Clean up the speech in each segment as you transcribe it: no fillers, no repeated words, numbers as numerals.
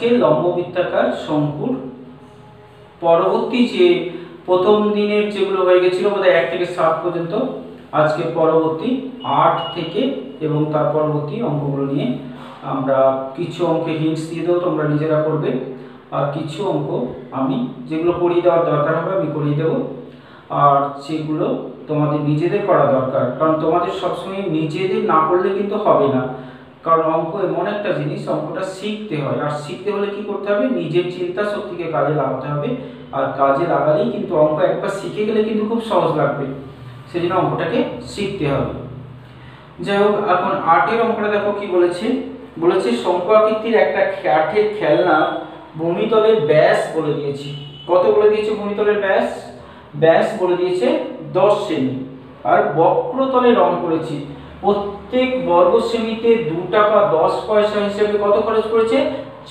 আজকে লম্ববৃত্তাকার শঙ্কুর পরবর্তী যে প্রথম দিনের যেগুলো হয়ে গেছিল বোধহয় 1 থেকে 7 পর্যন্ত, আজকে পরবর্তী 8 থেকে এবং তার পরবর্তী অঙ্কগুলো নিয়ে আমরা কিছু অঙ্কে হিন্টস দিয়ে দেবো, তোমরা নিজেরা করবে, আর কিছু অঙ্ক আমি যেগুলো করিয়ে দেওয়ার দরকার হবে আমি করিয়ে দেবো, আর যেগুলো তোমাদের নিজেদের করা দরকার, কারণ তোমাদের সবসময় নিজেদের না করলে কিন্তু হবে না। কারণ অঙ্ক এমন একটা জিনিস, অঙ্কটা শিখতে হয়, আর শিখতে হলে কি করতে হবে, নিজের চিন্তা শক্তিকে কাজে লাগাতে হবে, আর কাজে লাগালেই কিন্তু অঙ্ক একবার শিখে গেলে কিন্তু খুব সহজ লাগবে, সেজন্য অঙ্কটাকে শিখতে হবে। যাই হোক, এখন 8-এর অঙ্কটা দেখো কি বলেছে, বলেছে শঙ্কু আকৃতির একটা কাঠের খেলনা ভূমিতলের ব্যাস বলে দিয়েছি। কত বলে দিয়েছে ভূমিতলের ব্যাস? ব্যাস বলে দিয়েছে 10 সেমি, আর বক্রতলে রং করেছি। প্রত্যেক বর্গ সেমিতে 2 টাকা 10 পয়সা হিসেবে কত খরচ করেছে?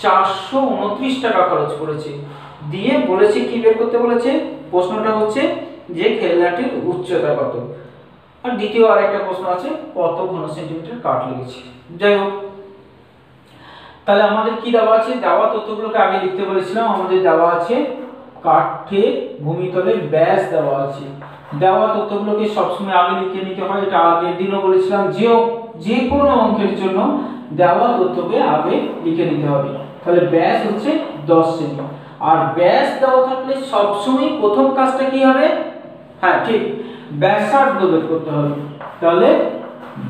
429 টাকা খরচ করেছে। দিয়ে বলেছে কি বের করতে বলেছে, প্রশ্নটা হচ্ছে যে খেলনাটির উচ্চতা কত, আর দ্বিতীয় আরেকটা প্রশ্ন আছে কত ঘন সেন্টিমিটার কাঠ লেগেছে। যাই হোক, তাহলে আমাদের কি দেওয়া আছে, দেওয়া তথ্যগুলোকে আগে লিখতে বলেছিলাম। আমাদের দেওয়া আছে কাঠের ভূমিতলের ব্যাস দেওয়া আছে। দেওয়া তথ্যগুলোকে সবসময় আগে লিখে নিতে হয়, এটা আগের দিনও বলেছিলাম, যে কোনো অঙ্কের জন্য দেওয়া তথ্যকে আগে লিখে নিতে হবে। তাহলে ব্যাস হচ্ছে 10 সেমি, আর ব্যাস দেওয়া থাকলে সবসময় প্রথম কাজটা কি হবে, হ্যাঁ ঠিক, ব্যাসার্ধ বের করতে হবে। তাহলে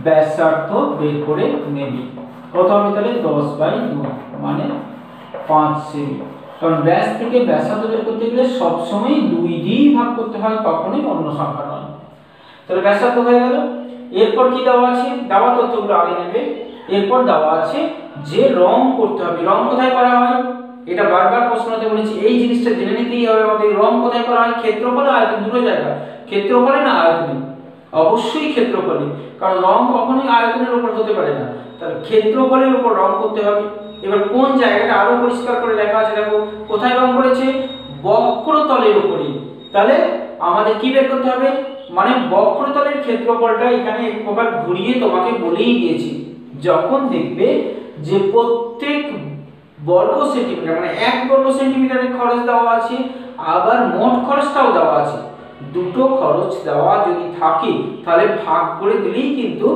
ব্যাসার্ধ বের করে নেবি, কত হবে তাহলে 10/2 মানে 5 সেমি। কারণ ব্যাস থেকে ব্যাসার্ধ বের করতে গেলে সবসময় 2 দিয়ে ভাগ করতে হয়, কখনোই অন্য সংখ্যা নয়। তাহলে ব্যাসার্ধ হয়ে গেল। এরপর কি দেওয়া আছে, দেওয়া তথ্যগুলো আগে নেবে। এরপর দেওয়া আছে যে রং করতে হবে। রং কোথায় করা হয়, এটা বারবার প্রশ্নতে বলেছি, এই জিনিসটা জেনে নিতেই হবে আমাদের। রং কোথায় করা হয়, ক্ষেত্রফলে আয়তন, দুটো জায়গা, ক্ষেত্রফলে না আয়তনে? অবশ্যই ক্ষেত্রফলে, কারণ রং কখনোই আয়তনের উপর হতে পারে না। তাহলে ক্ষেত্রফলের উপর রং করতে হবে। এবার কোন জায়গাটা আরো পরিষ্কার করে লেখা আছে, দেখো কোথায় রং করেছে, বক্রতলের উপরে। তাহলে আমাদের কি বের করতে হবে, মানে বক্রতলের ক্ষেত্রফলটা এখানে এক প্রকার ঘুরিয়ে তোমাকে বলেই দিয়েছি। যখন দেখবে যে প্রত্যেক বর্গ সেন্টিমিটার মানে 1 বর্গ সেন্টিমিটারের খরচ দেওয়া আছে, আবার মোট খরচটাও দেওয়া আছে, দুটো খরচ দেওয়া যদি থাকে তাহলে ভাগ করে দিলেই কিন্তু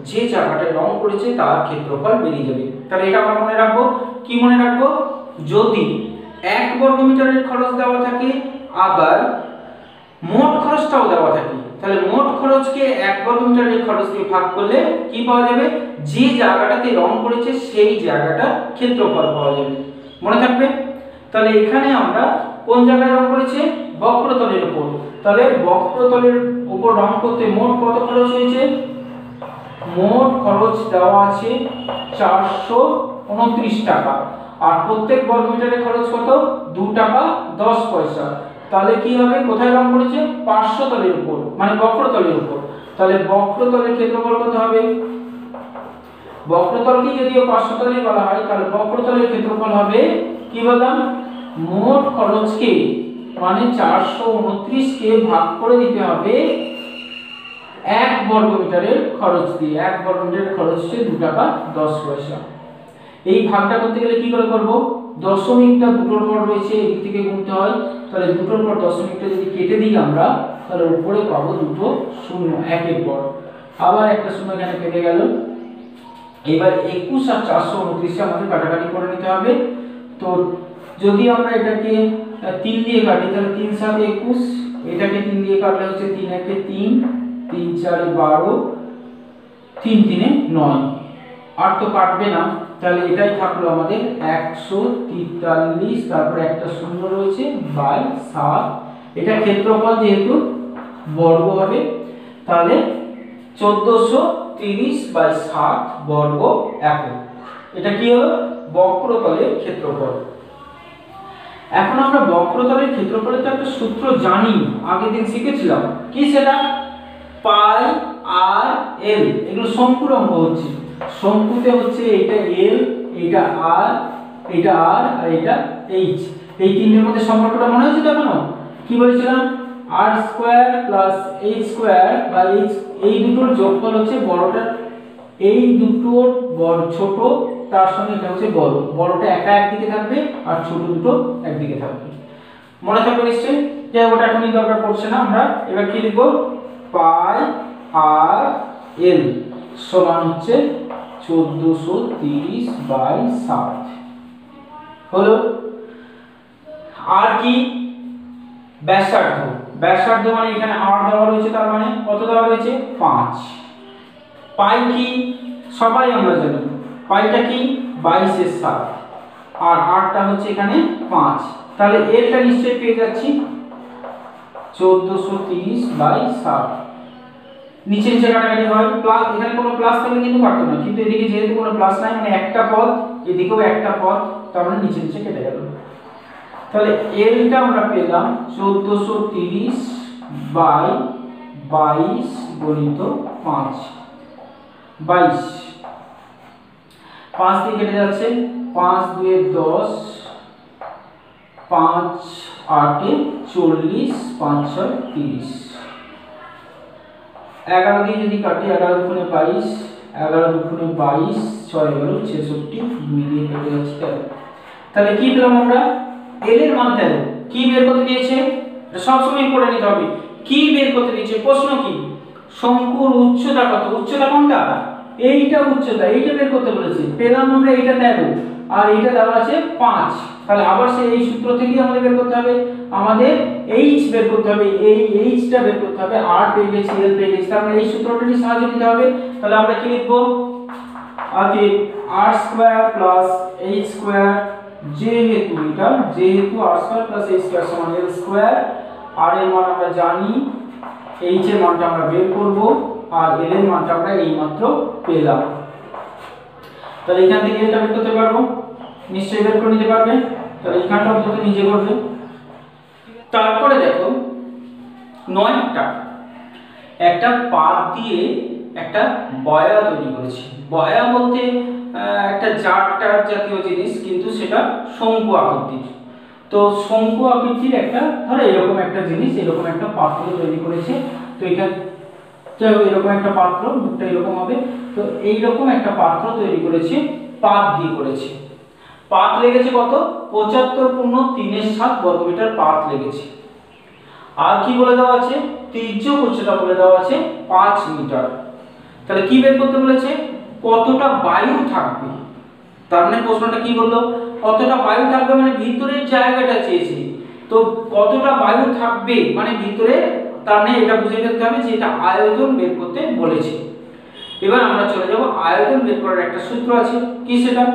যে জায়গাটায় রং করেছে তার ক্ষেত্রফল বেরিয়ে যাবে। তাহলে এটা আমরা মনে রাখবো। কি মনে রাখবো, যদি 1 বর্গ মিটারের খরচ দেওয়া থাকে আবার মোট খরচটাও দেওয়া থাকে, তাহলে মোট খরচকে 1 বর্গ মিটারের খরচ দিয়ে ভাগ করলে কি পাওয়া যাবে, যে জায়গাটাতে রং করেছে সেই জায়গাটা ক্ষেত্রফল পাওয়া যাবে। মনে থাকবে। তাহলে এখানে আমরা কোন জায়গায় রং করেছে, বক্রতলের উপর। তাহলে বক্রতলের উপর রং করতে মোট কত খরচ হয়েছে, মোট খরচ দেওয়া আছে 429 টাকা, আর প্রত্যেক বর্গ মিটারের খরচ কত, 2 টাকা 10 পয়সা। তাহলে কি হবে, কোথায় রং করেছে, পার্শ্বতলের উপর মানে বক্রতলের উপর। তাহলে বক্রতলের ক্ষেত্রফল কত হবে, বক্রতলকে যদিও পার্শ্বতলে বলা হয়, তাহলে বক্রতলের ক্ষেত্রফল হবে কি বললাম, মোট খরচকে মানে 429 কে ভাগ করে দিতে হবে 1 বর্গ মিটারের খরচ দিয়ে। 1 বর্গ মিটারের খরচ হচ্ছে 2 টাকা 10 পয়সা। এই ভাগটা করতে গেলে কি করে করব, দশমিকটা দুটোর পর রয়েছে, এদিক থেকে গুনতে হয়। তাহলে দুটোর পর দশমিকটা যদি কেটে দিই আমরা, তাহলে উপরে পাবো দুটো শূন্য, একের পর আবার একটা শূন্য এখানে কেটে গেল। এবার 21 আর 429 আমাদের কাটাকাটি করে নিতে হবে। তো যদি আমরা এটাকে 3 দিয়ে কাটি তাহলে 3 7 21, এটাকে 3 দিয়ে কাটলে হচ্ছে 3 1 3, 3 4 12, 3 3 9, আর তো কাটবে না, তাহলে এটাই থাকলো আমাদের 143, তারপর একটা শূন্য রয়েছে বাই 7। এটা ক্ষেত্রফল যেহেতু বর্গ হবে, তাহলে 1430/7 বর্গ একক। এটা কি হলো, বক্রতলের ক্ষেত্রফল। এখন আমরা বক্রতলের ক্ষেত্রফলের তো একটা সূত্র জানি, আগের দিন শিখেছিলাম, কি সেটা, পাই আর এল। এগুলো শঙ্কুর অঙ্ক হচ্ছে, শঙ্কুতে হচ্ছে এটা এল, এটা আর, এটা আর, আর এটা এইচ। এই তিনটের মধ্যে সম্পর্কটা মনে হচ্ছে তো এখনো, কি বলেছিলাম, আর স্কয়ার প্লাস এইচ স্কয়ার বা এইচ, এই দুটোর যোগফল হচ্ছে বড়টা, এই দুটোর বড় ছোট তার সঙ্গে এটা হচ্ছে বড়, বড়টা একা একদিকে থাকবে আর ছোট দুটো একদিকে থাকবে। মনে থাকবে নিশ্চয়ই, যে ওটা এখনই দরকার পড়ছে না। আমরা এবার কি লিখব, পাই আর এল সমান হচ্ছে 1430/7 হলো। আর কি, ব্যাসার্ধ, ব্যাসার্ধ মানে এখানে আর দেওয়া রয়েছে, তার মানে কত দেওয়া রয়েছে 5। পাই কি সবাই আমরা জানি, পাইটা কি 22/7 আর আরটা হচ্ছে এখানে 5, তাহলে এলটা নিশ্চয়ই পেয়ে যাচ্ছি 1430/7। নিচে নিচে কাটাকাটি হয়, প্লাস এখানে কোনো প্লাস থাকলে কিন্তু কাটতো না, কিন্তু এদিকে যেহেতু কোনো প্লাস নাই মানে একটা পদ, এদিকেও একটা পদ, তার মানে নিচে নিচে কেটে গেল। তাহলে এলটা আমরা পেলাম 1430/22 গুণিত 5, 22। 5 দিয়ে কেটে যাচ্ছে, 5 2 10, 5 8 40, 5 6 30। 11 দিয়ে যদি কাটি, 11 দুগুণে 22, 11 দুগুণে 22, 6 11 66, 2 দিয়ে কেটে যাচ্ছে 13। তাহলে কি পেলাম আমরা, এল এর মান 13। কি বের করতে দিয়েছে, সবসময় করে নিতে হবে, কি বের করতে দিয়েছে, প্রশ্ন কি, শঙ্কুর উচ্চতা কত, উচ্চতা কোনটা, এইটা উচ্চতা, এইটা বের করতে বলেছে, পেলাম আমরা এইটা 13 আর এইটা দেওয়া আছে 5। তাহলে আবার সেই এই সূত্র থেকেই আমাদের বের করতে হবে, আমাদের এইচ বের করতে হবে, এই এইচটা বের করতে হবে, আর পেয়ে গেছি এল পেয়ে গেছি, তার মানে এই সূত্রটারই সাহায্য নিতে হবে। তাহলে আমরা কি লিখব, অতএব r square plus h square, যেহেতু এটা যেহেতু r square plus h square সমান l স্কয়ার, r এর মান আমরা জানি, h এর মানটা আমরা বের করব আর l এর মানটা আমরা এইমাত্র পেলাম। তাহলে এখান থেকে এটা বের করতে পারবো, নিশ্চয়ই বের করে নিতে পারবে। তাহলে এখানটা অন্তত নিজে করবে। তারপরে দেখো 9টা একটা পাত দিয়ে একটা বয়া তৈরি করেছি। বয়া বলতে একটা জারটার জাতীয় জিনিস, কিন্তু সেটা শঙ্কু আকৃতির। তো শঙ্কু আকৃতির একটা, ধরো এরকম একটা জিনিস, এরকম একটা পাত্র তৈরি করেছে। তো এখানে এরকম একটা পাত্র, মুখটা এরকম হবে। তো এইরকম একটা পাত্র তৈরি করেছে, পাত দিয়ে করেছে। পাত লেগেছে কত, 75.3 বর্গমিটার পাত লেগেছে। আর কি বলে দেওয়া আছে, তির্যক উচ্চতা বলে দেওয়া আছে 5 মিটার। তাহলে কি বের করতে বলেছে, কতটা বায়ু থাকবে। তার মানে প্রশ্নটা কি বললো, কতটা বায়ু থাকবে মানে ভিতরের জায়গাটা চেয়েছে। তো কতটা বায়ু থাকবে মানে ভিতরে, তার মানে এটা বুঝে ফেলতে হবে যে এটা আয়তন বের করতে বলেছে। এবার আমরা চলে যাব, আয়তন বের করার একটা সূত্র আছে, কি সেটা,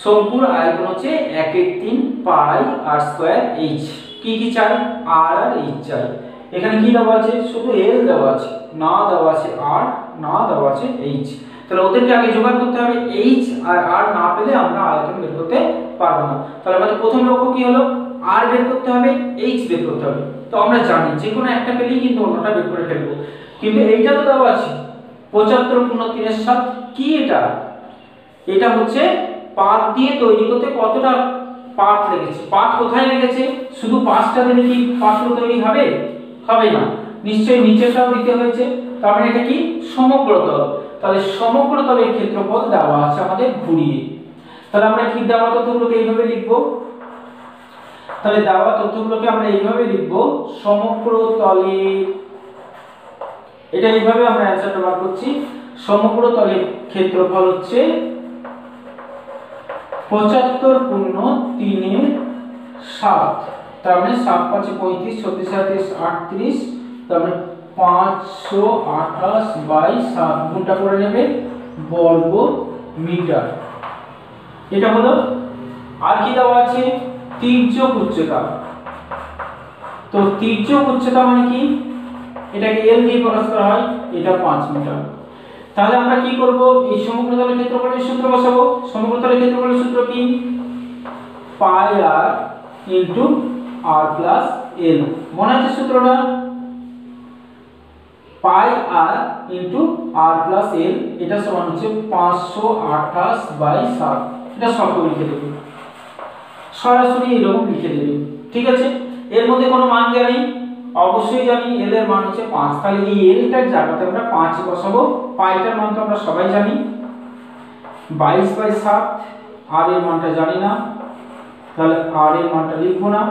শঙ্কুর আয়তন হচ্ছে 1/3 পাই আর স্কয়ার এইচ। কি কি চাই, আর আর এইচ চাই। এখানে কি দেওয়া আছে, শুধু এল দেওয়া আছে, না দেওয়া আছে আর, না দেওয়া আছে এইচ। তাহলে ওদেরকে আগে জোগাড় করতে হবে, এইচ আর আর না পেলে আমরা আয়তন বের করতে পারবো না। তাহলে আমাদের প্রথম লক্ষ্য কি হলো, আর বের করতে হবে, এইচ বের করতে হবে। তো আমরা জানি যে কোনো একটা পেলেই কিন্তু অন্যটা বের করে ফেলবো, কিন্তু এইটা তো দেওয়া আছে 75.3 কি এটা, এটা হচ্ছে পাত দিয়ে তৈরি করতে কতটা পাত লেগেছে। পাত কোথায় লেগেছে, শুধু 5টা দিলে কি পাত্র তৈরি হবে, হবে না, নিশ্চয়ই নিচেটাও দিতে হয়েছে। তার মানে এটা কি সমগ্র তল। তাহলে সমগ্র তলের ক্ষেত্রফল দেওয়া আছে আমাদের ঘুরিয়ে। তাহলে আমরা কি দেওয়া তথ্যগুলোকে এইভাবে লিখব, তাহলে দেওয়া তথ্যগুলোকে আমরা এইভাবে লিখব, সমগ্র তলের, এটা এইভাবে আমরা অ্যানসারটা বার করছি, সমগ্র তলের ক্ষেত্রফল হচ্ছে 75.3 তার মানে 7 5 35, 36 37 38, তার মানে 528/7 গুণটা করে নেবে বর্গ মিটার। এটা হলো। আর কি দেওয়া আছে, তির্যক উচ্চতা। তো তির্যক উচ্চতা মানে কি, এটাকে এল দিয়ে প্রকাশ করা হয়, এটা 5 মিটার। তাহলে আমরা কি করব, এই সমগ্র তলের ক্ষেত্রফলের সূত্র বসাবো। সমগ্র তলের ক্ষেত্রফলের সূত্র কি, পাই আর ইনটু আর প্লাস এল। মনে আছে সূত্রটা, পাই আর ইনটু আর প্লাস এল, এটা সমান হচ্ছে 528/7। এটা শর্ত লিখে দেবে, সরাসরি এরকম লিখে দেবে, ঠিক আছে। এর মধ্যে কোনো মান জানি, অবশ্যই জানি এল এর মান হচ্ছে 5। তাহলে এই এলটার জায়গাতে আমরা 5 বসাবো। পাইটার মান তো আমরা সবাই জানি, 22/7, আর এর মানটা জানি না, তাহলে আর এর মানটা লিখবো না,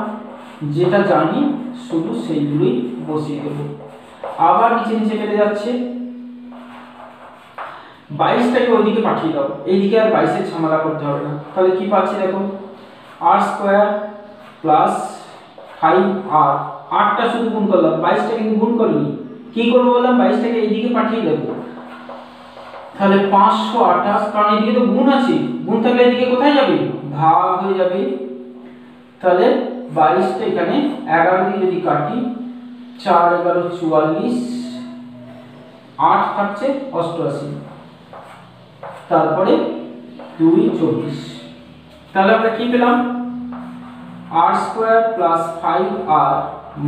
যেটা জানি শুধু সেইগুলোই বসিয়ে দেবো। আবার নিচে নিচে কেটে যাচ্ছে, 22টাকে ওইদিকে পাঠিয়ে দাও, এইদিকে আর 22-এর ঝামেলা করতে হবে না। তাহলে কি পাচ্ছি দেখো, r² প্লাস 5r, 8টা শুধু গুণ করলাম, 22টা কিন্তু গুণ করিনি। কি করবো বললাম, 22টাকে এইদিকে পাঠিয়ে দেবো, তাহলে 528, কারণ এদিকে তো গুণ আছে, গুণ থাকলে এদিকে কোথায় যাবে, ভাগ হয়ে যাবে। তাহলে 22টা এখানে 11 দিয়ে যদি কাটি, 4 11 44, 8 থাকছে 88, তারপরে 2 24। তাহলে আমরা কি পেলাম, r² প্লাস 5r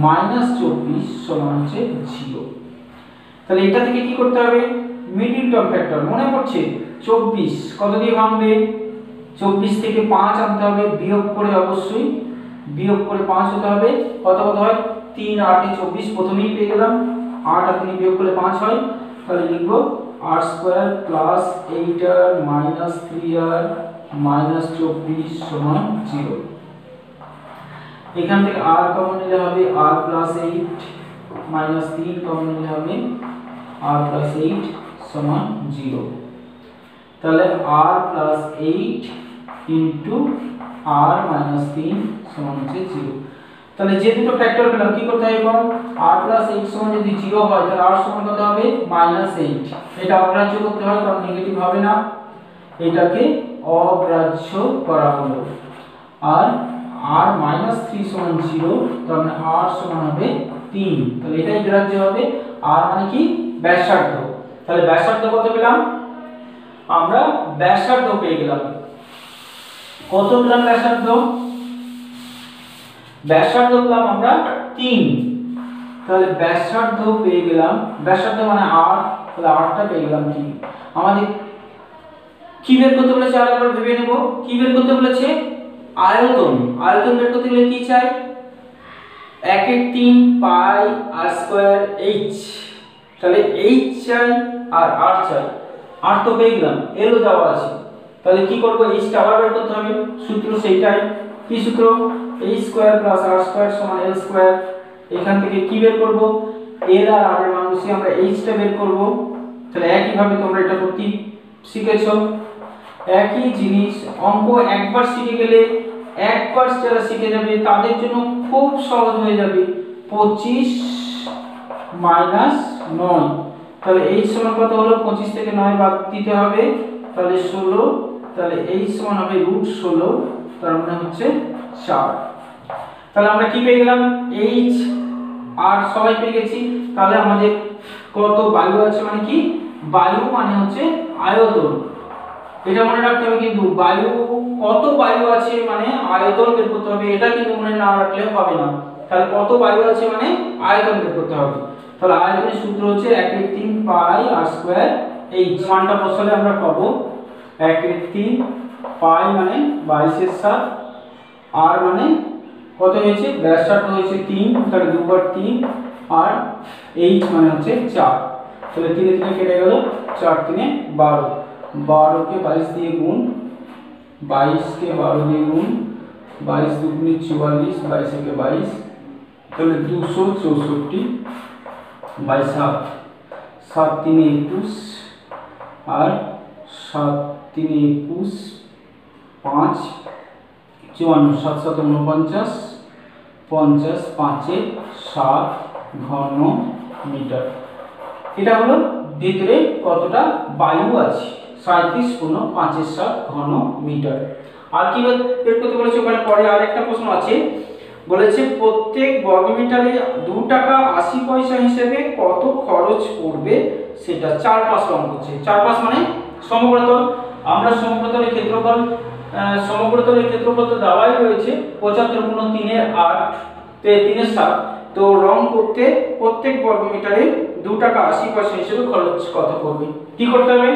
মাইনাস 24 সমান হচ্ছে 0। তাহলে এটা থেকে কি করতে হবে, মিডল টার্ম ফ্যাক্টর মনে পড়ছে, 24 কত দিয়ে ভাঙবে, 24 থেকে 5 আনতে হবে, বিয়োগ করে অবশ্যই বিয়োগ করে 5 হতে হবে, কত কত হয় 3 8 24, প্রথমেই পেয়ে গেলাম, 8 আর 3 বিয়োগ করলে 5 হয়। তাহলে লিখব r² plus 8r minus 3r minus 24 সমান 0। এখান থেকে r কমন নিলে হবে r প্লাস 8 মাইনাস 3 কমন নিলে হবে r প্লাস 8 সমান 0। তাহলে r plus 8 into r minus 3 সমান হচ্ছে 0। তাহলে যে দুটো ফ্যাক্টর পেলাম কি করতে হবে, এখন r প্লাস 8 সমান যদি 0 হয় তাহলে r সমান কত হবে, -8। এটা অগ্রাহ্য করতে হয়, কারণ নেগেটিভ হবে না, এটাকে অগ্রাহ্য করা হলো। আর r মাইনাস 3 সমান 0, তার মানে r সমান হবে 3, তাহলে এটাই গ্রাহ্য হবে। r মানে কি, ব্যাসার্ধ। তাহলে ব্যাসার্ধ কত পেলাম, আমরা ব্যাসার্ধ পেয়ে গেলাম, কত পেলাম ব্যাসার্ধ, ব্যাসার্ধ পেলাম আমরা 3। তাহলে ব্যাসার্ধ পেয়ে গেলাম, ব্যাসার্ধ মানে r, তাহলে rটা পেয়ে গেলাম 3। আমাদের কি বের করতে বলেছে, আরেকবার ভেবে নেব, কি বের করতে বলেছে, আয়তন। আয়তন বের করতে গেলে কি চাই, 1/3 পাই r² h, তাহলে h চাই আর r চাই, r তো পেয়ে গেলাম, l ও দেওয়া আছে। তাহলে কি করব, h টা আবার বের করতে হবে, সূত্র সেইটাই, কি সূত্র, h² প্লাস r² সমান l²। এখান থেকে কি বের করব, l আর r এর মান বসিয়ে আমরা h টা বের করব। তাহলে একই ভাবে তোমরা এটা করতে শিখেছো, একই জিনিস, অঙ্ক একবার শিখে গেলে একবার যারা শিখে যাবে তাদের জন্য খুব সহজ হয়ে যাবে। 25 মাইনাস 9, তাহলে h সমান কত হলো, 25 থেকে 9 বাদ দিতে হবে, তাহলে 16, তাহলে h সমান হবে √16, তার মানে হচ্ছে 4। তাহলে আমরা কি পেয়ে গেলাম, h আর সবাই পেয়ে গেছি। তাহলে আমাদের কত বায়ু আছে, মানে কি, বায়ু মানে হচ্ছে আয়তন, এটা মনে রাখতে হবে। কিন্তু বায়ু, কত বায়ু আছে মানে আয়তন বের করতে হবে, এটা কিন্তু মনে না রাখলে হবে না। তাহলে কত বায়ু আছে মানে আয়তন বের করতে হবে। তাহলে আয়তনের সূত্র হচ্ছে 1/3 পাই r² এই মানটা বসালে আমরা পাবো 1/3 পাই মানে 22/7, আর মানে কত হয়েছে, ব্যাসার্ধ হয়েছে 3, তাহলে 2 বার 3, আর h মানে হচ্ছে 4। তাহলে 3 3 কেটে গেল, 4 3 12, 12 কে 22 দিয়ে গুণ, 22 কে 12 দিয়ে গুণ, 22 দুগুণে 44, 22 কে 22, তাহলে 264 বাই 7, 7 3 21, আর 7 3 21, 5 54, 7 7 49, 50, 5 7 ঘন মিটার। এটা হলো ভিতরে কতটা বায়ু আছে, 37 × 5 = 7 ঘন মিটার। আর কি বের করতে বলেছে, ওখানে পরে আরেকটা প্রশ্ন আছে, বলেছে প্রত্যেক বর্গমিটারে 2 টাকা 80 পয়সা হিসেবে কত খরচ পড়বে, সেটা 4/5 অঙ্ক করছে। 4/5 মানে সমগ্রতল, আমরা সমগ্রতলের ক্ষেত্রফল, সমগ্রতলের ক্ষেত্রফল তো দেওয়াই রয়েছে 75 × 3 = 8, 3 = 7। তো রং করতে প্রত্যেক বর্গমিটারে 2 টাকা 80 পয়সা হিসেবে খরচ কত পড়বে। কি করতে হবে,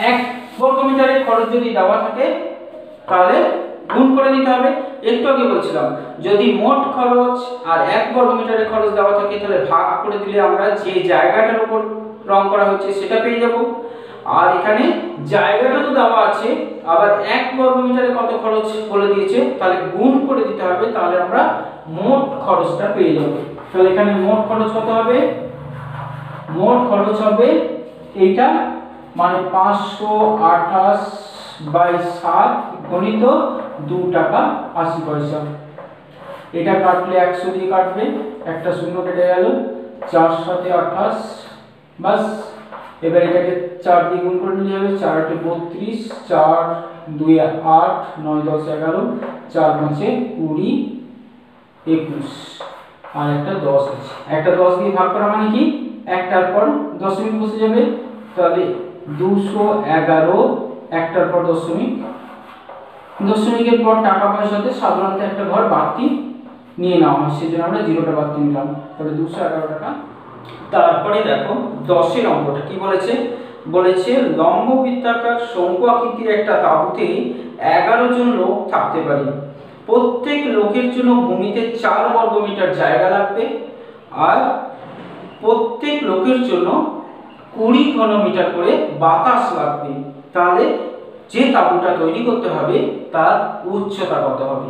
1 বর্গমিটারে খরচ যদি দেওয়া থাকে তাহলে গুণ করে দিতে হবে। একটু আগে বলছিলাম, যদি মোট খরচ আর 1 বর্গমিটারে খরচ দেওয়া থাকে তাহলে ভাগ করে দিলে আমরা যে জায়গাটার উপর রং করা হচ্ছে সেটা পেয়ে যাব। আর এখানে জায়গাটা তো দেওয়া আছে, আবার 1 বর্গমিটারে কত খরচ বলে দিয়েছে, তাহলে গুণ করে দিতে হবে, তাহলে আমরা মোট খরচটা পেয়ে যাব। তাহলে এখানে মোট খরচ কত হবে, মোট খরচ হবে এইটা মানে 528/7 গণিত 2 টাকা 80 পয়সা। এটা কাটলে 100 দিয়ে কাটবে, একটা শূন্য কেটে গেল, 4 7 28 বাস। এবার এটাকে 4 দিয়ে গুণ করে নিলে হবে, 4 8 32, 4 2 8, 9 10 11, 4 5 20 21, আর একটা 10 আছে, একটা 10 দিয়ে ভাগ করা মানে কি একটার পর দশমিক বসে যাবে, তাহলে 211, একটার পর দশমিক, দশমিকের পর টাকা পয়সাতে সাধারণত একটা ঘর বাড়তি নিয়ে নেওয়া হয়, সেজন্য আমরা 0টা বাড়তি নিলাম, তাহলে 211 টাকা। তারপরে দেখো 10 এর অঙ্কটা কি বলেছে, বলেছে লম্ব বৃত্তাকার শঙ্কু আকৃতির একটা তাঁবুতে 11 জন লোক থাকতে পারে, প্রত্যেক লোকের জন্য ভূমিতে 4 বর্গমিটার জায়গা লাগবে, আর প্রত্যেক লোকের জন্য 20 ঘনমিটার করে বাতাস লাগবে। তাহলে যে তাঁবুটা তৈরি করতে হবে তার উচ্চতা কত হবে।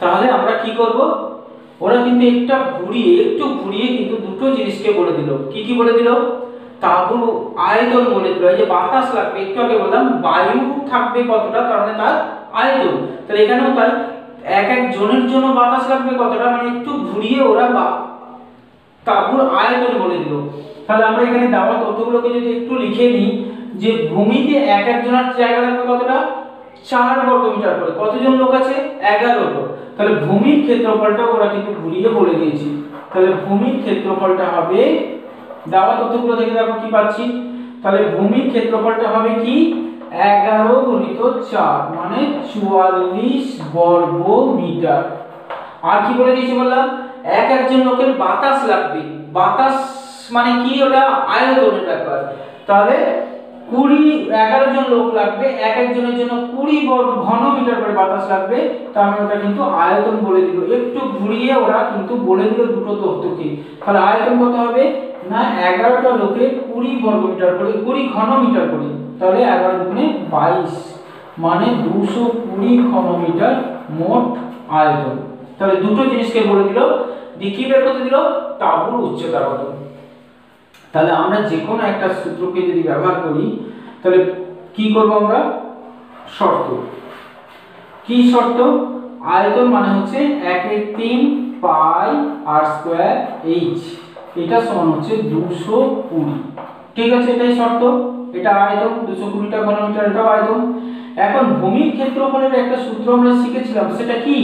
তাহলে আমরা কি করব, ওরা কিন্তু একটু ঘুরিয়ে কিন্তু দুটো জিনিসকে বলে দিল। কি কি বলে দিল, তাঁবুর আয়তন বলে দিল, এই যে বাতাস লাগবে, একটু আগে বললাম বায়ু থাকবে কতটা, তার মানে তার আয়তন, তাহলে এখানেও তাই এক এক জনের জন্য বাতাস লাগবে কতটা, মানে একটু ঘুরিয়ে ওরা তাঁবুর আয়তন বলে দিল। তাহলে আমরা এখানে দেওয়া তথ্যগুলোকে যদি একটু লিখে নিই, যে ভূমিতে এক একজনের জায়গা লাগবে কতটা, 4 বর্গমিটার করে, কতজন লোক আছে 11 জন, তাহলে ভূমির ক্ষেত্রফলটা ওরা কিন্তু ঘুরিয়ে বলে দিয়েছে। তাহলে ভূমির ক্ষেত্রফলটা হবে, দেওয়া তথ্যগুলো থেকে দেখো কি পাচ্ছি, তাহলে ভূমির ক্ষেত্রফলটা হবে কি 11 গুণিত 4 মানে 44 বর্গ মিটার। আর কি বলে দিয়েছি বললাম, এক একজন লোকের বাতাস লাগবে, বাতাস মানে কি, ওটা আয়তনের ব্যাপার, তাহলে 11 জন লোক লাগবে, এক একজনের জন্য 20 বর্গ ঘন মিটার করে বাতাস লাগবে, তার মানে ওটা কিন্তু আয়তন বলে দিল, একটু ঘুরিয়ে ওরা কিন্তু বলে দিল দুটো তথ্যকে। তাহলে আয়তন কত হবে না, 11টা লোকে 20 বর্গ মিটার করে, 20 ঘন মিটার করে, তাহলে 11 গুণে 22 মানে 220 ঘন মিটার মোট আয়তন। তাহলে দুটো জিনিসকে বলে দিল, দিয়ে কি বের করতে দিল, তাঁবুর উচ্চতা কত। তাহলে আমরা যে কোনো একটা সূত্রকে যদি ব্যবহার করি, তাহলে কি করব আমরা, শর্ত, কি শর্ত, আয়তন মানে হচ্ছে 1/3 পাই আর স্কয়ার এইচ, এটা সমান হচ্ছে 220, ঠিক আছে, এটাই শর্ত, এটা আয়তন 220টা ঘনমিটার, এটাও আয়তন। এখন ভূমির ক্ষেত্রফলের একটা সূত্র আমরা শিখেছিলাম, সেটা কি,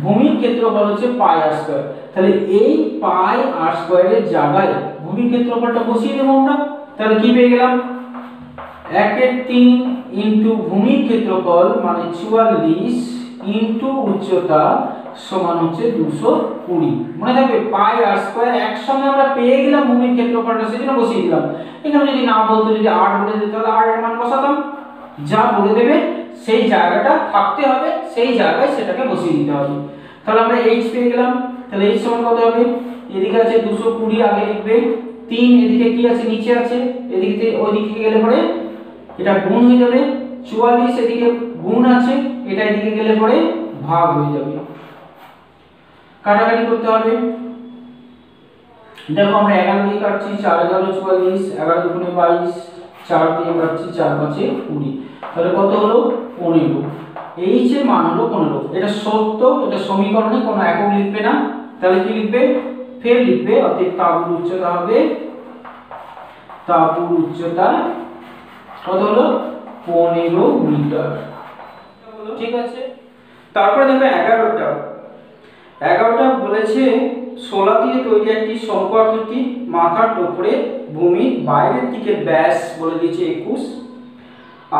ভূমির ক্ষেত্রফল হচ্ছে পাই আর স্কয়ার, তাহলে এই পাই আর স্কয়ারের জায়গায় ভূমির ক্ষেত্রফলটা বসিয়ে দেব আমরা, তাহলে কি পেয়ে গেলাম, 1/3 ইনটু ভূমির ক্ষেত্রফল মানে 44 ইনটু উচ্চতা সমান হচ্ছে 220। মনে থাকবে পাই আর স্কয়ার একসঙ্গে আমরা পেয়ে গেলাম ভূমির ক্ষেত্রফলটা, সেজন্য বসিয়ে দিলাম। এখানে যদি না বলতো, যদি 8 বলে দিত, তাহলে 8 এর মান বসাতাম, যা বলে দেবে সেই জায়গাটা থাকতে হবে, সেই জায়গায় সেটাকে বসিয়ে দিতে হবে। তাহলে আমরা h পেয়ে গেলাম, তাহলে h সমান কত হবে, এদিকে আছে 220, আগে লিখবে 3, এদিকে কি আছে নিচে আছে, এদিকে ওইদিকে গেলে পরে এটা গুণ হয়ে যাবে, 44 এদিকে গুণ আছে, এটা এদিকে গেলে পরে ভাগ হয়ে যাবে, কাটাকাটি করতে হবে। দেখো আমরা 11 দিয়ে কাটছি, 4 11 44, 11 দুগুণে 22, 4 দিয়ে কাটছি, 4 5 20, তাহলে কত হলো 15। এইচ এর মান হলো 15। এটা সত্য, এটা সমীকরণে কোনো একক লিখবে না, তাহলে কি লিখবে, ফের লিখবে, অতএব তাঁবুর উচ্চতা হবে, তাঁবুর উচ্চতা কত হলো 15 মিটার, ঠিক আছে। তারপরে দেখো 11টা বলেছে 16 দিয়ে তৈরি একটি শঙ্কু আকৃতি, মাথার উপরে ভূমির বাইরের দিকে ব্যাস বলে দিয়েছে 21,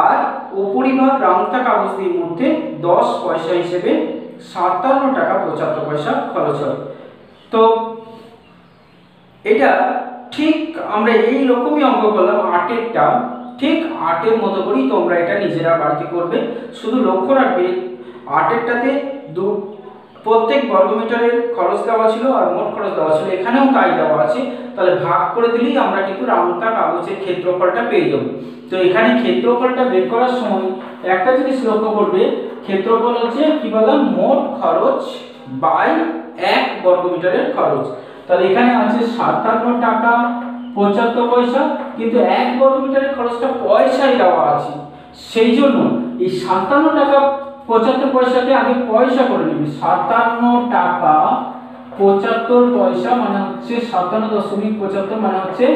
আর উপরিভাগ রাংতা কাগজ দিয়ে মধ্যে 10 পয়সা হিসেবে 57 টাকা 75 পয়সা খরচ হয়। তো এটা ঠিক আমরা এই রকমই অঙ্ক করলাম, 8এরটা ঠিক 8এর মতো করেই তোমরা এটা নিজেরা বাড়িতে করবে। শুধু লক্ষ্য রাখবে 8এরটাতে প্রত্যেক বর্গমিটারের খরচ দেওয়া ছিল আর মোট খরচ দেওয়া ছিল, এখানেও তাই দেওয়া আছে। তাহলে ভাগ করে দিলেই আমরা কিন্তু রাউন্ডটা কাগজের ক্ষেত্রফলটা পেয়ে যাব। তো এখানে ক্ষেত্রফলটা বের করার সময় একটা জিনিস লক্ষ্য করবে, ক্ষেত্রফল হচ্ছে কি বললাম, মোট খরচ বাই 1 বর্গমিটারের খরচ। তাহলে এখানে আছে 57 টাকা 75 পয়সা, কিন্তু 1 বর্গমিটারের খরচটা পয়সায় দেওয়া আছে, সেই জন্য এই 57 টাকা 75 পয়সাকে আগে পয়সা করে নিবি। 57 টাকা 75 পয়সা মানে হচ্ছে 57.75 মানে হচ্ছে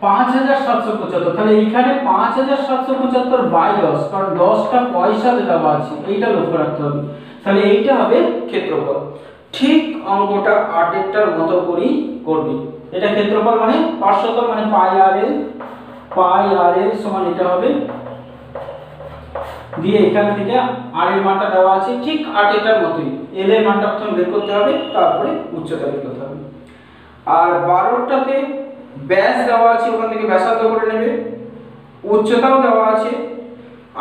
5775। তাহলে এইখানে 5775 বাই 10, কারণ 10টা পয়সাতে দেওয়া আছে, এইটা লক্ষ্য রাখতে হবে। তাহলে এইটা হবে ক্ষেত্রফল। ঠিক অঙ্কটা 8এরটার মতো করেই করবি। এটা ক্ষেত্রফল মানে 500 মানে পাই আর এল সমান এটা হবে, দিয়ে এখান থেকে আর এর মানটা দেওয়া আছে ঠিক 8এরটার মতোই। এল এর মানটা প্রথমে বের করতে হবে, তারপরে উচ্চতা বের করতে হবে। আর 12টাতে ব্যাস দেওয়া আছে, ওখান থেকে ব্যাসার্ধ করে নেবে, উচ্চতাও দেওয়া আছে,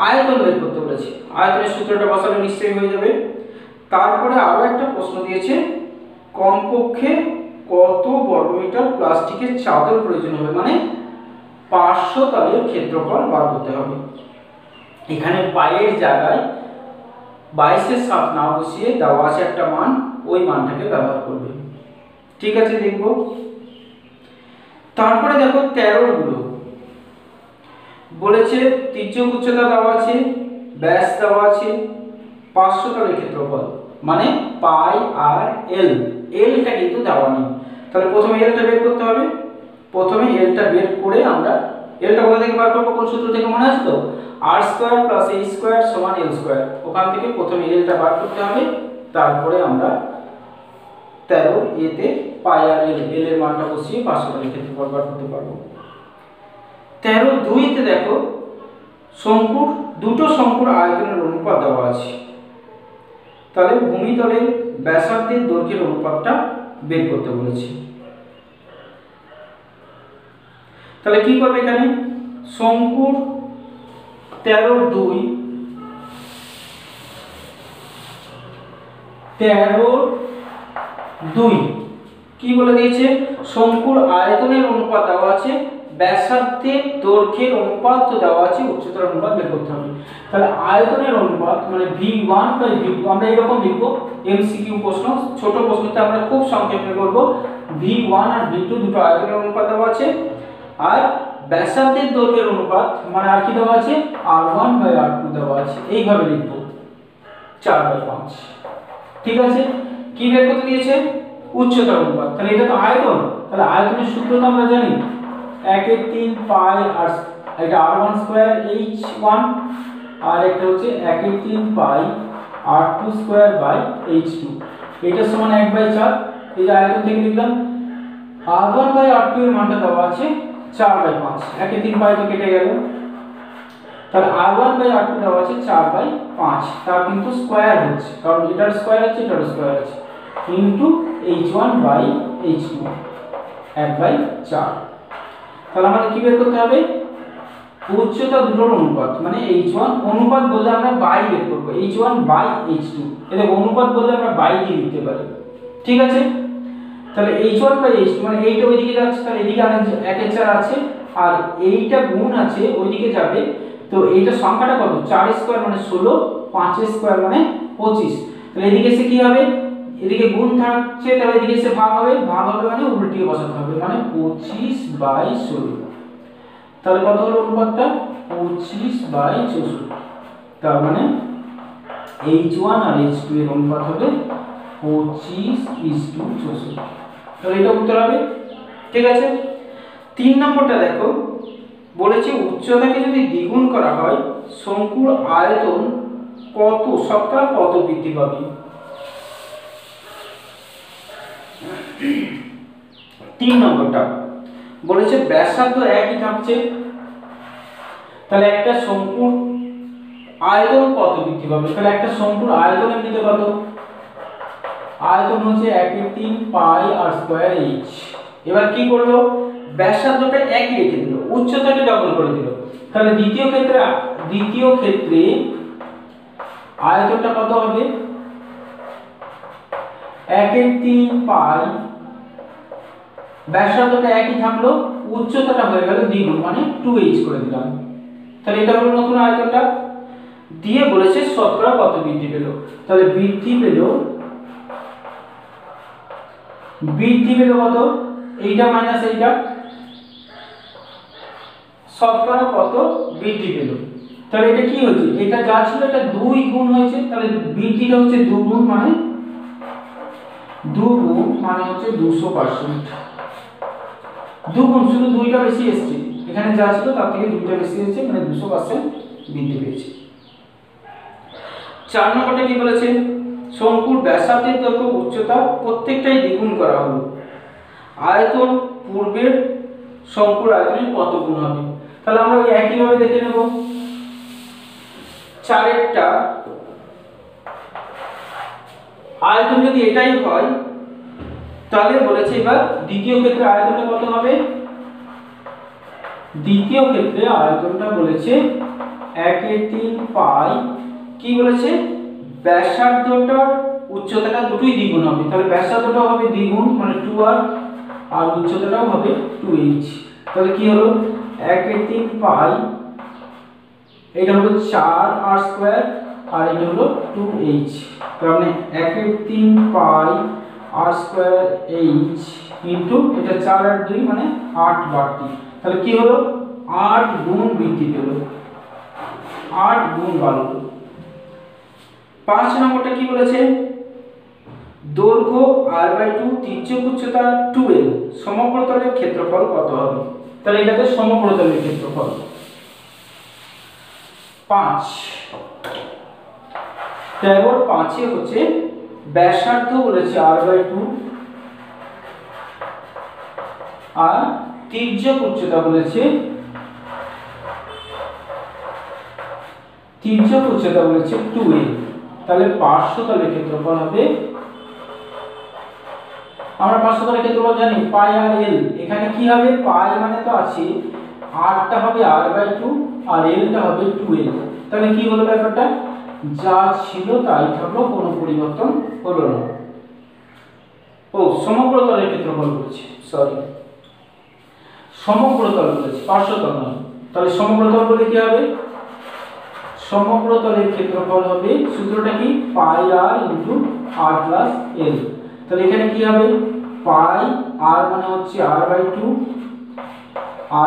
আয়তন বের করতে বলেছে, আয়তনের সূত্রটা বসালে নিশ্চয়ই হয়ে যাবে। তারপরে আরো একটা প্রশ্ন দিয়েছে, কমপক্ষে কত বর্গমিটার প্লাস্টিকের চাদর প্রয়োজন হবে, মানে 500 তলের ক্ষেত্রফল বার করতে হবে। এখানে পায়ের জায়গায় 22-এর সাত না বসিয়ে দেওয়া আছে একটা মান, ওই মানটাকে ব্যবহার করবে। ঠিক আছে, দেখব। তারপরে দেখো 13 গুলো বলেছে, তির্যক উচ্চতা দেওয়া আছে, ব্যাস দেওয়া আছে, 500 তলের ক্ষেত্রফল মানে পাই আর এল, এলটা কিন্তু দেওয়া নেই। তাহলে প্রথমে এলটা বের করতে হবে। প্রথমে এলটা বের করে আমরা এলটা কোথা থেকে বার করব, কোন সূত্র থেকে মনে আছে তো, r² + a² = l²। ওখান থেকে প্রথমে এলটা বার করতে হবে, তারপরে আমরা 13 এতে পাই আর এল, এল এর মানটা বসিয়ে 500 তলের ক্ষেত্রফল বার করতে পারবো। 13(2)তে দেখো শঙ্কুর দুটো শঙ্কুর আয়তনের অনুপাত দেওয়া আছে। তাহলে ভূমিতলের ব্যাসার্ধের দৈর্ঘ্যের অনুপাতটা বের করতে বলেছি। তাহলে কি করবে, এখানে শঙ্কুর 13(2) কি বলে দিয়েছে, শঙ্কুর আয়তনের অনুপাত দেওয়া আছে, ব্যাসার্ধের দৈর্ঘ্যের অনুপাত তো দেওয়া আছে, উচ্চতার অনুপাত বের করতে হবে। তাহলে আয়তনের অনুপাত মানে v1/v2, আমরা এরকম লিখব, এমসিকিউ প্রশ্ন, ছোট প্রশ্নতে আমরা খুব সংক্ষেপে করব। v1 আর v2 দুটো আয়তনের অনুপাত দেওয়া আছে, আর ব্যাসার্ধের দৈর্ঘ্যের অনুপাত মানে আর কি দেওয়া আছে, r1/r2 দেওয়া আছে। এইভাবে লিখব 4/5। ঠিক আছে, কি বের করতে দিয়েছে, উচ্চতার অনুপাত। তাহলে এটা তো আয়তন, তাহলে আয়তনের সূত্র তো আমরা জানি, 1/3 পাই আর এটা r1² h1, আর একটা হচ্ছে 1/3 পাই r2² h2, এটা সমান 1/4। এই যে আয়তন থেকে লিখলাম, r1/r2 এর মানটা দেওয়া আছে 4/5, 1/3 পাই তো কেটে গেল, তাহলে r1/r2 দেওয়া আছে 4/5, তার কিন্তু স্কয়ার হচ্ছে, কারণ এটার স্কয়ার আছে এটার স্কয়ার আছে, ইনটু h1/h2 1/4। তাহলে আমাদের কি বের করতে হবে, উচ্চতা দুটোর অনুপাত, মানে h1 অনুপাত বললে আমরা বাই বের করব, h1/h2। এটা অনুপাত বললে আমরা বাই দিয়ে লিখতে পারি। ঠিক আছে, তাহলে h1/h2 মানে এইটা ওইদিকে যাচ্ছে, তাহলে এদিকে 1/4 আছে, আর এইটা গুণ আছে ওইদিকে যাবে, তো এইটা সংখ্যাটা কত, 4² মানে 16, 5² মানে 25। তাহলে এদিকে এসে কি হবে, এদিকে গুণ থাকছে, তাহলে এদিকে এসে ভাগ হবে, ভাগ হবে মানে উল্টিয়ে বসাতে হবে, মানে 25/16। তাহলে কত হলো অনুপাতটা, 25/64। তার মানে h1 আর h2 এর অনুপাত হবে 25:64। তাহলে এটা উত্তর হবে। ঠিক আছে, 3 নম্বরটা দেখো, বলেছে উচ্চতাকে যদি দ্বিগুণ করা হয় শঙ্কুর আয়তন কত শতকরা কত বৃদ্ধি পাবে। 3 নম্বরটা বলেছে ব্যাসার্ধ একই থাকছে, তাহলে একটা শঙ্কুর আয়তন কত বৃদ্ধি পাবে। তাহলে একটা শঙ্কুর আয়তন এমনিতে কত, আয়তন হচ্ছে 1/3 পাই r² h। এবার কি করলো, ব্যাসার্ধটা একই রেখে দিল, উচ্চতাকে ডবল করে দিল। তাহলে দ্বিতীয় ক্ষেত্রে আয়তনটা কত হবে, 1/3 ব্যাসার্ধটা একই থাকলো, উচ্চতাটা হয়ে গেল দ্বিগুণ, মানে 2h করে দিলাম। তাহলে এটা হলো নতুন আয়তনটা। দিয়ে বলেছে শতকরা কত বৃদ্ধি পেল। তাহলে বৃদ্ধি পেল কত, এইটা মাইনাস এইটা, শতকরা কত বৃদ্ধি পেল। তাহলে এটা কি হচ্ছে, এটা যা ছিল এটা 2 গুণ হয়েছে, তাহলে বৃদ্ধিটা হচ্ছে 2 গুণ, মানে 200%। 2 গুণ, শুধু 2টা বেশি এসেছে, এখানে যা ছিল তার থেকে 2টা বেশি এসেছে, মানে 200% বৃদ্ধি পেয়েছে। 4 নম্বরটা কি বলেছে, শঙ্কুর ব্যাসার্ধের দৈর্ঘ্য উচ্চতা প্রত্যেকটাই দ্বিগুণ করা হলো, আয়তন পূর্বের শঙ্কুর আয়তনের কত গুণ হবে। তাহলে আমরা ওই একইভাবে দেখে নেব। 4এরটা আয়তন যদি এটাই হয়, তাহলে বলেছে এবার দ্বিতীয় ক্ষেত্রে আয়তনটা কত হবে। দ্বিতীয় ক্ষেত্রে আয়তনটা বলেছে 1/3 কি বলেছে, ব্যাসার্ধটার উচ্চতাটা দুটোই দ্বিগুণ হবে। তাহলে ব্যাসার্ধটাও হবে দ্বিগুণ, মানে 2r, আর উচ্চতাটাও হবে 2h। তাহলে কি হলো 1/3, এটা হলো 4r², আর এটা হলো 2h। তার মানে 1/3 r²h ইনটু এটা 4 আর 2 মানে 8 বাড়তি। তাহলে কি হলো 8 গুণ বৃদ্ধি পেল, 8 গুণ বাড়লো। 5 নম্বরটা কি বলেছে, দৈর্ঘ্য r/2, তির্যক উচ্চতা 2l, সমগ্রতলের ক্ষেত্রফল কত হবে। তাহলে এটাতে সমগ্রতলের ক্ষেত্রফল 5। তারপর 5 হচ্ছে ব্যাসার্ধ বলেছে r/2, আর তির্যক উচ্চতা বলেছে 2l। তাহলে পার্শ্বতলের ক্ষেত্রফল হবে, আমরা পার্শ্বতলের ক্ষেত্রফল জানি পাই আর এল। এখানে কি হবে, পাই মানে তো আছে, rটা হবে r/2 আর lটা হবে 2l। তাহলে কি হলো ব্যাপারটা, যা ছিল তাই থাকলো, কোনো পরিবর্তন হলো না। সমগ্রতলের ক্ষেত্রফল বলছে, সরি সমগ্রতল বলেছে, পার্শ্বতল নয়। তাহলে সমগ্রতল বলে কি হবে, সমগ্রতলের ক্ষেত্রফল হবে, সূত্রটা কি, পাই r into r plus l। তাহলে এখানে কি হবে, পাই r মানে হচ্ছে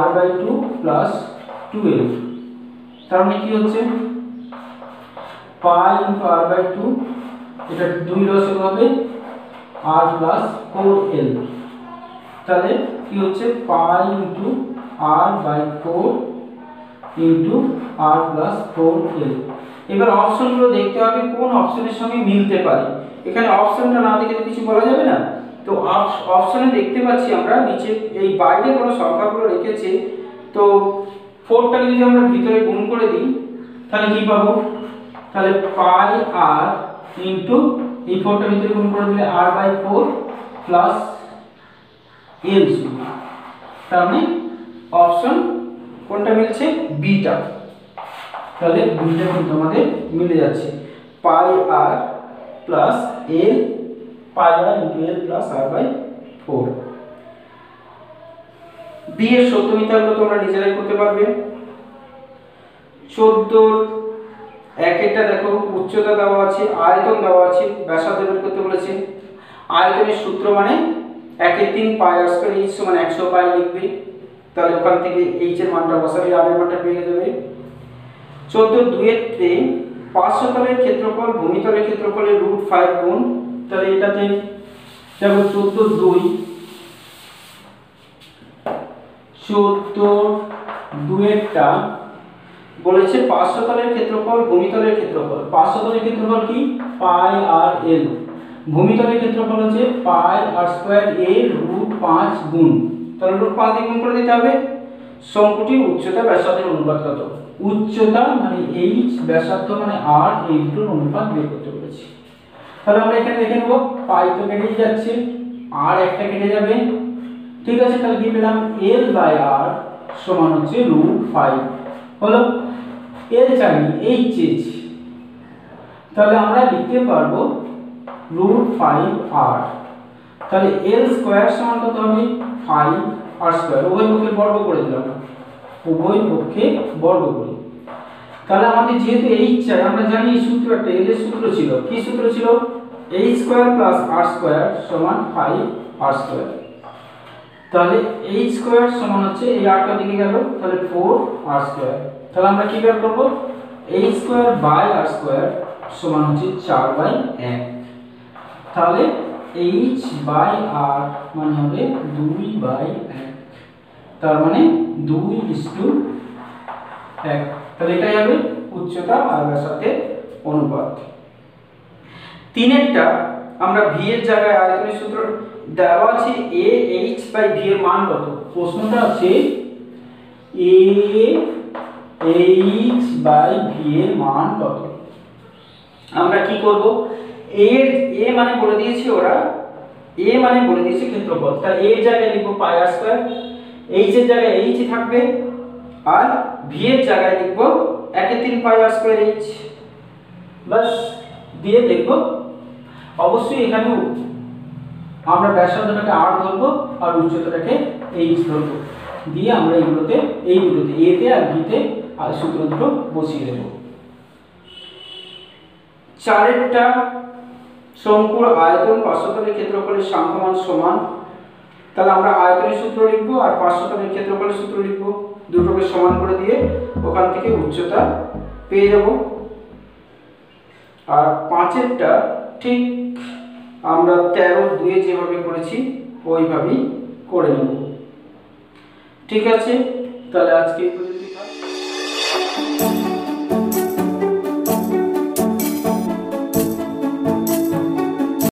r/2 প্লাস 2l। তার মানে কি হচ্ছে পাই ইনটু r/2, এটা 2 লসক হবে r প্লাস 4l। তাহলে কি হচ্ছে পাই into r/4 into r plus 4l। এবার অপশনগুলো দেখতে হবে কোন অপশনের সঙ্গে মিলতে পারে। এখানে অপশনটা না দেখে তো কিছু বলা যাবে না। তো অপশনে দেখতে পাচ্ছি আমরা নিচে এই বাইরে কোনো সংখ্যাগুলো রেখেছে, তো 4টাকে যদি আমরা ভিতরে গুণ করে দিই তাহলে কি পাবো, তাহলে পাই r ইনটু এই 4টা ভিতরে গুণ করে দিলে r/4 প্লাস l শুধু। তার মানে অপশন কোনটা মিলছে, বিটা। তাহলে বিটা কিন্তু আমাদের মিলে যাচ্ছে, pi r plus l, pi r into l plus r/4। B এর সত্য মিথ্যাগুলো তোমরা নিজেরাই করতে পারবে। 14 একেরটা দেখো, উচ্চতা দেওয়া আছে, আয়তন দেওয়া আছে, ব্যাসার্ধ বের করতে বলেছে। আয়তনের সূত্র মানে 1/3 পাই r² সমান 100 পাই লিখবে। তাহলে ওখান থেকে h এর মানটা বসাবে, r এর মানটা পেয়ে যাবে। 14/2 পার্শ্বতলের ক্ষেত্রফল ভূমিতলের ক্ষেত্রফলের √5 গুণ। তাহলে এটাতে দেখো 14/2টা বলেছে পার্শ্বতলের ক্ষেত্রফল ভূমিতলের ক্ষেত্রফল। পার্শ্বতলের ক্ষেত্রফল কি, পাই আর এল, ভূমিতলের ক্ষেত্রফল হচ্ছে পাই r² এর √5 গুণ। তাহলে √5 দিয়ে গুণ করে দিতে হবে। শঙ্কুটির উচ্চতা ব্যাসার্ধের অনুপাত কত, উচ্চতা মানে h, ব্যাসার্ধ মানে r, এই দুটোর অনুপাত বের করতে বলেছি। তাহলে আমরা এখানে দেখে নেব, পাই তো কেটেই যাচ্ছে, r একটা কেটে যাবে, ঠিক আছে। তাহলে কি পেলাম, l/r সমান হচ্ছে √5 হলো। l চাইনি, h। তাহলে আমরা লিখতে পারবো √5r। তাহলে l স্কয়ার সমান কত হবে 5r স্কয়ার। উভয় পক্ষে বর্গ করে দিলাম, উভয় পক্ষে বর্গ করি। তাহলে আমাদের যেহেতু h চাই, আমরা জানি এই সূত্রটা l এর সূত্র ছিল, কি সূত্র ছিল, h square plus r square সমান 5r স্কয়ার। তাহলে h স্কয়ার সমান হচ্ছে এই r টা দিকে গেল, তাহলে 4r স্কয়ার। তাহলে আমরা কি বের করব, h square by r square সমান হচ্ছে 4/1। তাহলে h বাই r মানে হবে 2/1, তার মানে 2:1। তাহলে এটাই হবে উচ্চতা আর ব্যাসার্ধের অনুপাত। 3এরটা আমরা v এর জায়গায় আয়তনের সূত্র দেওয়া আছে a h বাই v এর মান কত, প্রশ্নটা আছে a h বাই v এর মান কত। আমরা কি করব, a মানে বলে দিয়েছি ওরা, a মানে বলে দিয়েছে ক্ষেত্রফল, তাই a এর জায়গায় লিখব পাই r স্কয়ার, h এর জায়গায় h থাকবে, আর v এর জায়গায় লিখব 1/3 পাই r স্কয়ার h। বাস, দিয়ে দেখব। অবশ্যই এখানে আমরা ব্যাসার্ধটাকে r ধরব আর উচ্চতাটাকে h ধরব, দিয়ে আমরা এইগুলোতে এই দুটোতে a তে আর v তে সূত্র দুটো বসিয়ে দেব। 4এরটা শঙ্কুর আয়তন পার্শ্বতলের ক্ষেত্রফলের সাংখ্যমান সমান। তাহলে আমরা আয়তনের সূত্র লিখব আর পার্শ্বতলের ক্ষেত্রফলের সূত্র লিখব, দুটোকে সমান করে দিয়ে ওখান থেকে উচ্চতা পেয়ে যাব। আর 5এরটা ঠিক আমরা 13/2 যেভাবে করেছি ওইভাবেই করে নেব। ঠিক আছে, তাহলে আজকে